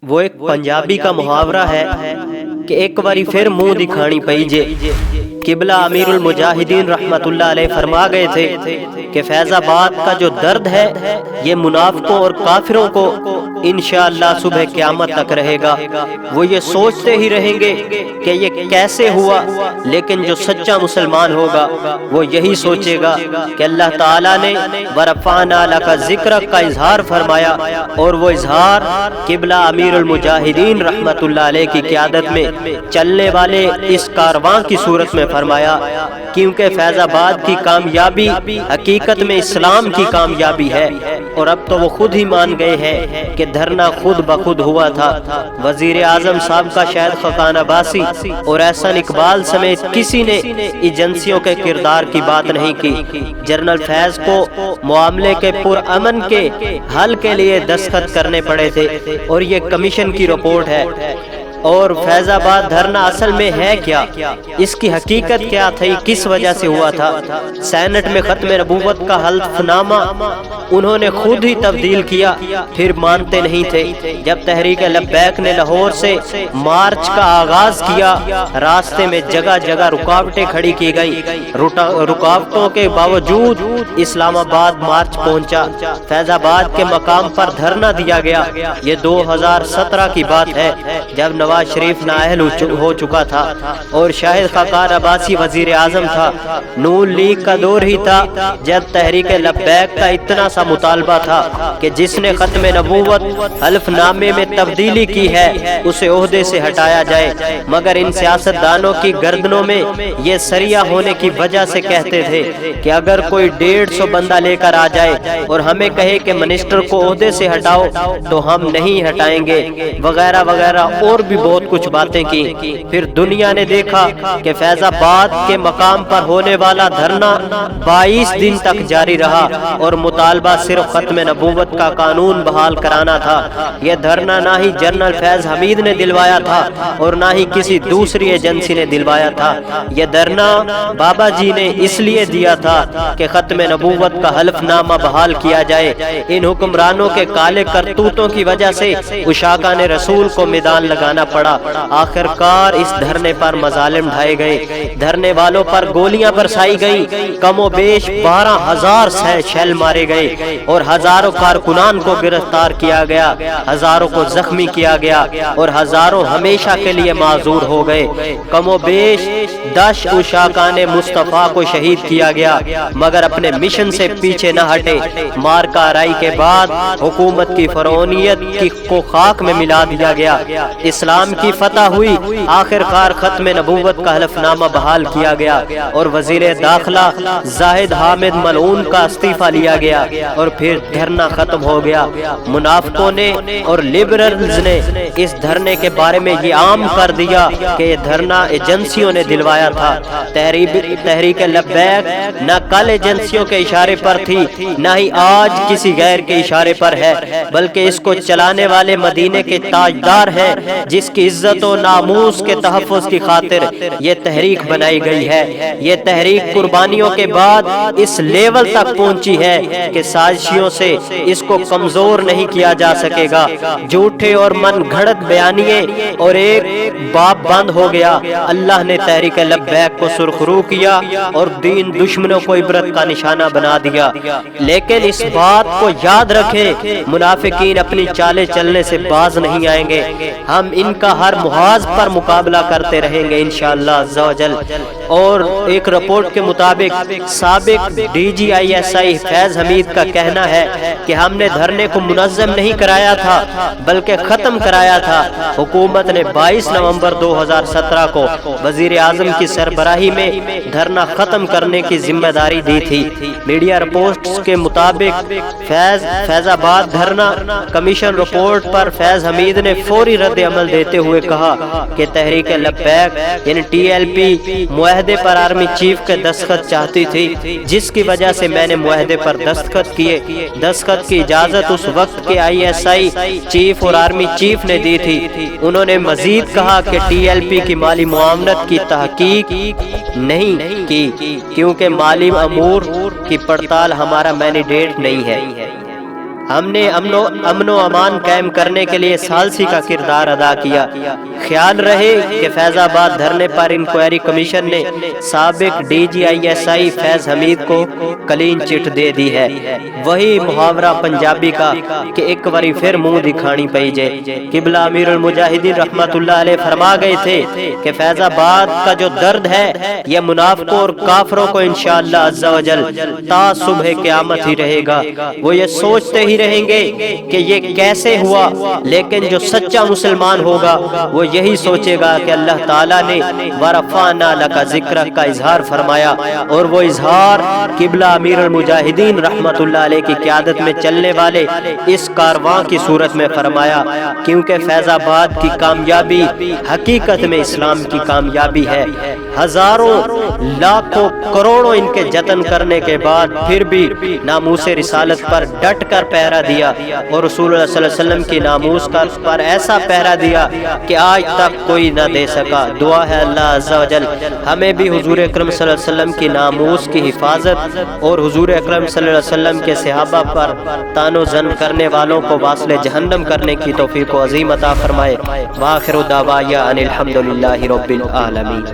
وہ ایک پنجابی کا محاورہ ہے کہ ایک باری پھر منہ دکھانی پئی جے۔ قبلہ امیر المجاہدین رحمت اللہ علیہ فرما گئے تھے کہ فیض آباد کا جو درد ہے یہ منافقوں اور کافروں کو انشاءاللہ صبح قیامت تک رہے گا۔ وہ یہ سوچتے ہی رہیں گے کہ یہ کیسے ہوا، لیکن جو سچا مسلمان ہوگا وہ یہی سوچے گا کہ اللہ تعالیٰ نے وَرَفَعْنَا لَكَ ذِكْرَكَ کا اظہار فرمایا، اور وہ اظہار قبلہ امیر المجاہدین رحمت اللہ علیہ کی قیادت میں چلنے والے اس کارواں کی صورت میں فرمایا، کیونکہ فیض آباد کی کامیابی حقیقت میں اسلام کی کامیابی ہے۔ اور اب تو وہ خود ہی مان گئے ہیں کہ دھرنا خود بخود ہوا تھا۔ وزیر اعظم صاحب کا شاہد خاقان عباسی اور احسن اقبال سمیت کسی نے ایجنسیوں کے کردار کی بات نہیں کی۔ جنرل فیض کو معاملے کے پرامن کے حل کے لیے دستخط کرنے پڑے تھے، اور یہ کمیشن کی رپورٹ ہے۔ اور فیض آباد دھرنا اصل میں ہے کیا، اس کی حقیقت کیا تھی، کس وجہ سے ہوا تھا؟ سینٹ میں ختم نبوت کا حلف نامہ انہوں نے خود ہی تبدیل کیا، پھر مانتے نہیں تھے۔ جب تحریک لبیک نے لاہور سے مارچ کا آغاز کیا، راستے میں جگہ جگہ رکاوٹیں کھڑی کی گئیں۔ رکاوٹوں کے باوجود اسلام آباد مارچ پہنچا، فیض آباد کے مقام پر دھرنا دیا گیا۔ یہ 2017 کی بات ہے، جب نواز شریف نااہل ہو چکا تھا اور شاہد خاقان عباسی وزیر اعظم تھا۔ نون لیگ کا دور ہی تھا جب تحریک لبیک کا اتنا سا مطالبہ تھا کہ جس نے ختم نبوت حلف نامے میں تبدیلی کی ہے اسے عہدے سے ہٹایا جائے، مگر ان سیاستدانوں کی گردنوں میں یہ سریا ہونے کی وجہ سے کہتے تھے کہ اگر کوئی 150 بندہ لے کر آ جائے اور ہمیں کہے کہ منسٹر کو عہدے سے ہٹاؤ تو ہم نہیں ہٹائیں گے، وغیرہ وغیرہ اور بھی بہت کچھ باتیں کی۔ پھر دنیا نے دیکھا کہ فیض آباد کے مقام پر ہونے والا دھرنا 22 دن تک جاری رہا، اور مطالبہ صرف ختم نبوت کا قانون بحال کرانا تھا۔ یہ دھرنا نہ ہی جنرل فیض حمید نے دلوایا تھا اور نہ ہی کسی دوسری ایجنسی نے دلوایا تھا۔ یہ دھرنا بابا جی نے اس لیے دیا تھا کہ ختم نبوت کا حلف نامہ بحال کیا جائے۔ ان حکمرانوں کے کالے کرتوتوں کی وجہ سے عشاقان رسول کو میدان لگانا پڑا۔ آخر کار اس دھرنے پر مظالم ڈھائے گئے، دھرنے والوں پر گولیاں برسائی گئیں، کم و بیش 12,000 شیل مارے گئے، اور ہزاروں کارکنان کو گرفتار کیا گیا، ہزاروں کو زخمی کیا گیا، اور ہزاروں ہمیشہ کے لیے معذور ہو گئے۔ کم و بیش 10 عشاقان مصطفیٰ کو شہید کیا گیا، مگر اپنے مشن سے پیچھے نہ ہٹے۔ مارکا آرائی کے بعد حکومت کی فرعونیت کو خاک میں ملا دیا گیا، اسلام کی فتح ہوئی، آخر کار ختم نبوت کا حلف نامہ بحال کیا گیا، اور وزیر داخلہ زاہد حامد ملعون کا استعفیٰ لیا گیا، اور پھر دھرنا ختم ہو گیا۔ منافقوں نے اور لبرلز نے اس دھرنے کے بارے میں یہ عام کر دیا کہ یہ دھرنا ایجنسیوں نے دلوایا تھا۔ تحریک لبیک نہ کل ایجنسیوں کے اشارے پر تھی، نہ ہی آج کسی غیر کے اشارے پر ہے، بلکہ اس کو چلانے والے مدینے کے تاجدار ہیں، جس کی عزت و ناموس کے تحفظ کی خاطر یہ تحریک بنائی گئی ہے۔ یہ تحریک قربانیوں کے بعد اس لیول تک پہنچی ہے کہ سازشیوں سے اس کو کمزور نہیں کیا جا سکے گا۔ جھوٹے اور من گھڑت بیانیے اور ایک باب بند ہو گیا۔ اللہ نے تحریک لبیک کو سرخرو کیا اور دین دشمنوں کو عبرت کا نشانہ بنا دیا۔ لیکن اس بات کو یاد رکھیں، منافقین اپنی چالیں چلنے سے باز نہیں آئیں گے۔ ہم ان کا ہر محاذ پر مقابلہ کرتے رہیں گے انشاءاللہ عز و جل۔ اور ایک رپورٹ کے مطابق سابق DGISI فیض حمید کا کہنا ہے کہ ہم نے دھرنے کو منظم نہیں کرایا تھا بلکہ ختم کرایا تھا۔ حکومت نے 22 نومبر 2017 کو وزیر اعظم کی سربراہی میں دھرنا ختم کرنے کی ذمہ داری دی تھی۔ میڈیا رپورٹس کے مطابق فیض آباد دھرنا کمیشن رپورٹ پر فیض حمید نے فوری رد عمل دیتے ہوئے کہا کہ تحریک لبیک یعنی TLP معاہدے پر آرمی چیف کے دستخط چاہتی تھی، جس کی وجہ سے میں نے معاہدے پر دستخط کیے۔ دستخط کی اجازت اس وقت کے ISI چیف اور آرمی چیف نے دی تھی۔ انہوں نے مزید کہا کہ TLP کی مالی معاونت کی تحقیق نہیں کی کیونکہ مالی امور کی پڑتال ہمارا مینڈیٹ نہیں ہے۔ ہم نے امن و امان قائم کرنے کے لیے ثالثی کا کردار ادا کیا۔ خیال رہے کہ فیض آباد دھرنے پر انکوائری کمیشن نے سابق DGI فیض حمید کو کلین چٹ دے دی ہے۔ وہی محاورہ پنجابی کا کہ ایک باری پھر منہ دکھانی پئی جے۔ قبلہ امیر المجاہدین رحمت اللہ علیہ فرما گئے تھے کہ فیض آباد کا جو درد ہے یہ منافقوں اور کافروں کو انشاءاللہ عز و جل تا صبح قیامت ہی رہے گا۔ وہ یہ سوچتے ہی رہیں گے کہ یہ کیسے ہوا، لیکن جو سچا مسلمان ہوگا وہ یہی سوچے گا کہ اللہ تعالیٰ نے وَرَفَعْنَا لَكَ ذِكْرَكَ کا اظہار فرمایا، اور وہ اظہار قبلہ امیر المجاہدین رحمت اللہ علیہ کی قیادت میں چلنے والے اس کارواں کی صورت میں فرمایا، کیونکہ فیض آباد کی کامیابی حقیقت میں اسلام کی کامیابی ہے۔ ہزاروں لاکھوں کروڑوں ان کے جتن کرنے کے بعد پھر بھی ناموس رسالت پر ڈٹ کر پہرا دیا، اور رسول اللہ صلی اللہ علیہ وسلم کی ناموس پر ایسا پہرا دیا کہ آج تک کوئی نہ دے سکا۔ دعا ہے اللہ عز و جل ہمیں بھی حضور اکرم صلی اللہ علیہ وسلم کی ناموس کی حفاظت اور حضور اکرم صلی اللہ علیہ وسلم کے صحابہ پر طعن و زن کرنے والوں کو واصل جہنم کرنے کی توفیق و عظیم عطا فرمائے۔ وآخر دعوایا ان الحمدللہ رب العالمین۔